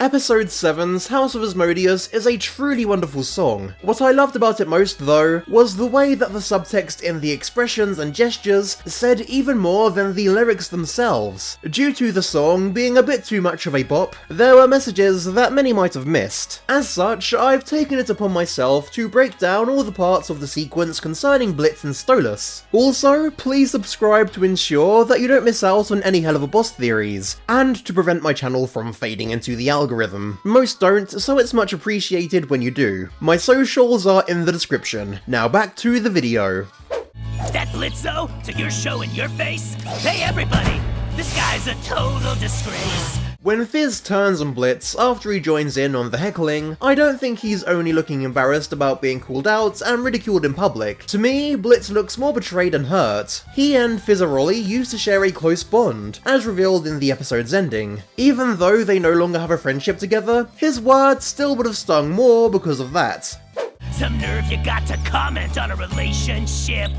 Episode 7's House of Asmodeus is a truly wonderful song. What I loved about it most, though, was the way that the subtext in the expressions and gestures said even more than the lyrics themselves. Due to the song being a bit too much of a bop, there were messages that many might have missed. As such, I've taken it upon myself to break down all the parts of the sequence concerning Blitz and Stolas. Also, please subscribe to ensure that you don't miss out on any Helluva Boss theories, and to prevent my channel from fading into the algorithm. Most don't, so it's much appreciated when you do. My socials are in the description. Now back to the video. That Blitzo? So you're showing your face? Hey everybody! This guy's a total disgrace! When Fizz turns on Blitz after he joins in on the heckling, I don't think he's only looking embarrassed about being called out and ridiculed in public. To me, Blitz looks more betrayed and hurt. He and Fizzarolli used to share a close bond, as revealed in the episode's ending. Even though they no longer have a friendship together, his words still would have stung more because of that. Some nerve you got to comment on a relationship.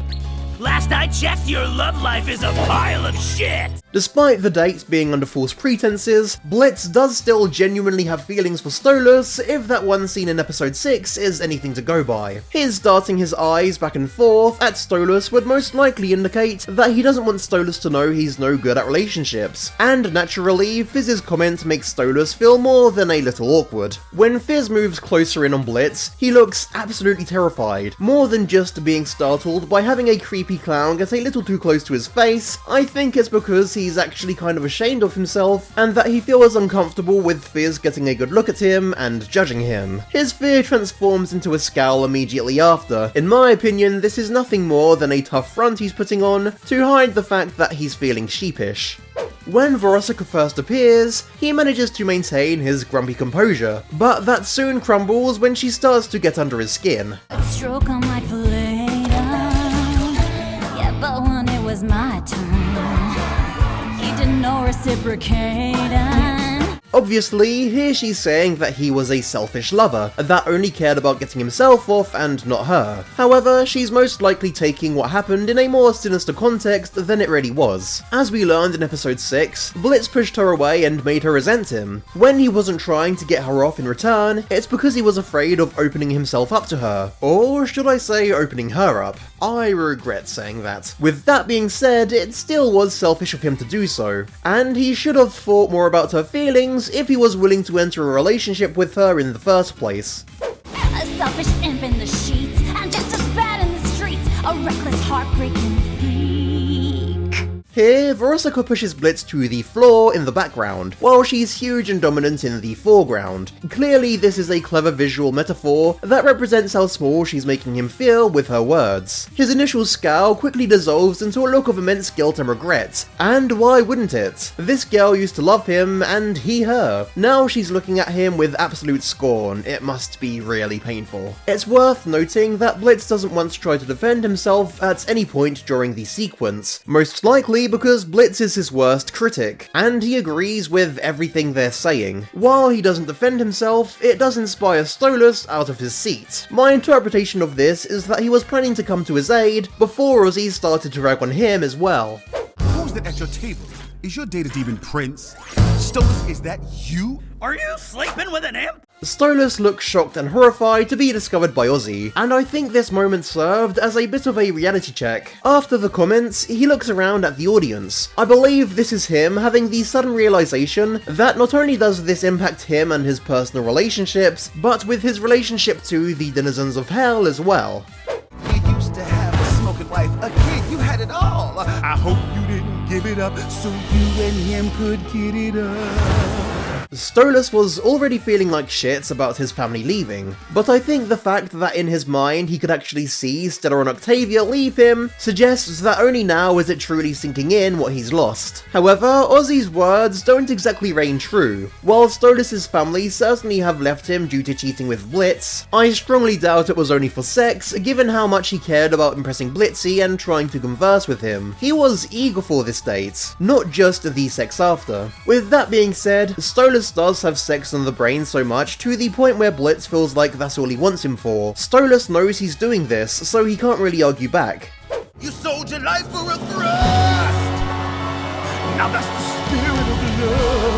Last I checked, your love life is a pile of shit! Despite the dates being under false pretenses, Blitz does still genuinely have feelings for Stolas if that one scene in episode 6 is anything to go by. His darting his eyes back and forth at Stolas would most likely indicate that he doesn't want Stolas to know he's no good at relationships, and naturally, Fizz's comment makes Stolas feel more than a little awkward. When Fizz moves closer in on Blitz, he looks absolutely terrified, more than just being startled by having a creepy clown get a little too close to his face. I think it's because he's actually kind of ashamed of himself, and that he feels uncomfortable with Fizz getting a good look at him and judging him. His fear transforms into a scowl immediately after. In my opinion, this is nothing more than a tough front he's putting on to hide the fact that he's feeling sheepish. When Verosika first appears, he manages to maintain his grumpy composure, but that soon crumbles when she starts to get under his skin. Stroke on my blade, yeah, but when it was my turn, he did no reciprocating. Obviously, here she's saying that he was a selfish lover, that only cared about getting himself off and not her. However, she's most likely taking what happened in a more sinister context than it really was. As we learned in episode 6, Blitz pushed her away and made her resent him. When he wasn't trying to get her off in return, it's because he was afraid of opening himself up to her. Or should I say opening her up? I regret saying that. With that being said, it still was selfish of him to do so, and he should have thought more about her feelings if he was willing to enter a relationship with her in the first place. A selfish imp in the sheets, and just as bad in the streets, a reckless, heartbreaking freak. Here, Verosika pushes Blitz to the floor in the background, while she's huge and dominant in the foreground. Clearly, this is a clever visual metaphor that represents how small she's making him feel with her words. His initial scowl quickly dissolves into a look of immense guilt and regret, and why wouldn't it? This girl used to love him, and he her. Now she's looking at him with absolute scorn. It must be really painful. It's worth noting that Blitz doesn't once try to defend himself at any point during the sequence, most likely because Blitz is his worst critic, and he agrees with everything they're saying. While he doesn't defend himself, it does inspire Stolas out of his seat. My interpretation of this is that he was planning to come to his aid before OZZIE'S started to rag on him as well. Who's that at your table? Is your data demon Prince? Stolas, is that you? Are you sleeping with an imp? Stolas looks shocked and horrified to be discovered by OZZIE, and I think this moment served as a bit of a reality check. After the comments, he looks around at the audience. I believe this is him having the sudden realization that not only does this impact him and his personal relationships, but with his relationship to the denizens of hell as well. You used to have a smoking wife, a kid, you had it all. I hope you didn't give it up so you and him could get it up. Stolas was already feeling like shit about his family leaving, but I think the fact that in his mind he could actually see Stella and Octavia leave him suggests that only now is it truly sinking in what he's lost. However, OZZIE'S words don't exactly reign true. While Stolas' family certainly have left him due to cheating with Blitz, I strongly doubt it was only for sex, given how much he cared about impressing Blitzy and trying to converse with him. He was eager for this date, not just the sex after. With that being said, Stolas does have sex on the brain so much to the point where Blitz feels like that's all he wants him for. Stolas knows he's doing this, so he can't really argue back. You sold your life for a thrust! Now that's the spirit of love!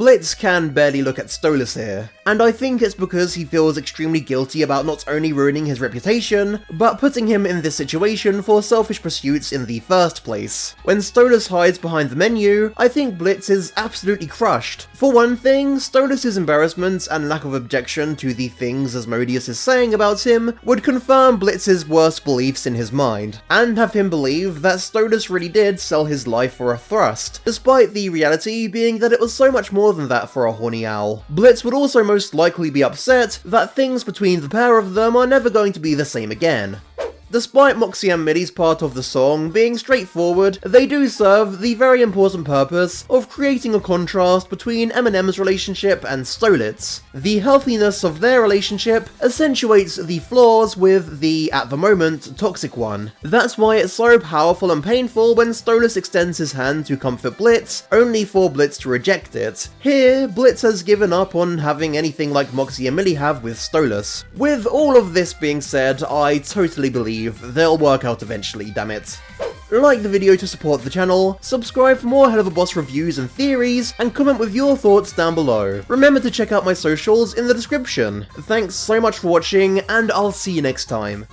Blitz can barely look at Stolas here, and I think it's because he feels extremely guilty about not only ruining his reputation, but putting him in this situation for selfish pursuits in the first place. When Stolas hides behind the menu, I think Blitz is absolutely crushed. For one thing, Stolas' embarrassment and lack of objection to the things Asmodeus is saying about him would confirm Blitz's worst beliefs in his mind, and have him believe that Stolas really did sell his life for a thrust, despite the reality being that it was so much more than that for a horny owl. Blitz would also most likely be upset that things between the pair of them are never going to be the same again. Despite Moxxie and Millie's part of the song being straightforward, they do serve the very important purpose of creating a contrast between Eminem's relationship and Stolas. The healthiness of their relationship accentuates the flaws with the, at the moment, toxic one. That's why it's so powerful and painful when Stolas extends his hand to comfort Blitz, only for Blitz to reject it. Here, Blitz has given up on having anything like Moxxie and Millie have with Stolas. With all of this being said, I totally believe they'll work out eventually, damn it. Like the video to support the channel, subscribe for more Helluva Boss reviews and theories, and comment with your thoughts down below. Remember to check out my socials in the description. Thanks so much for watching, and I'll see you next time.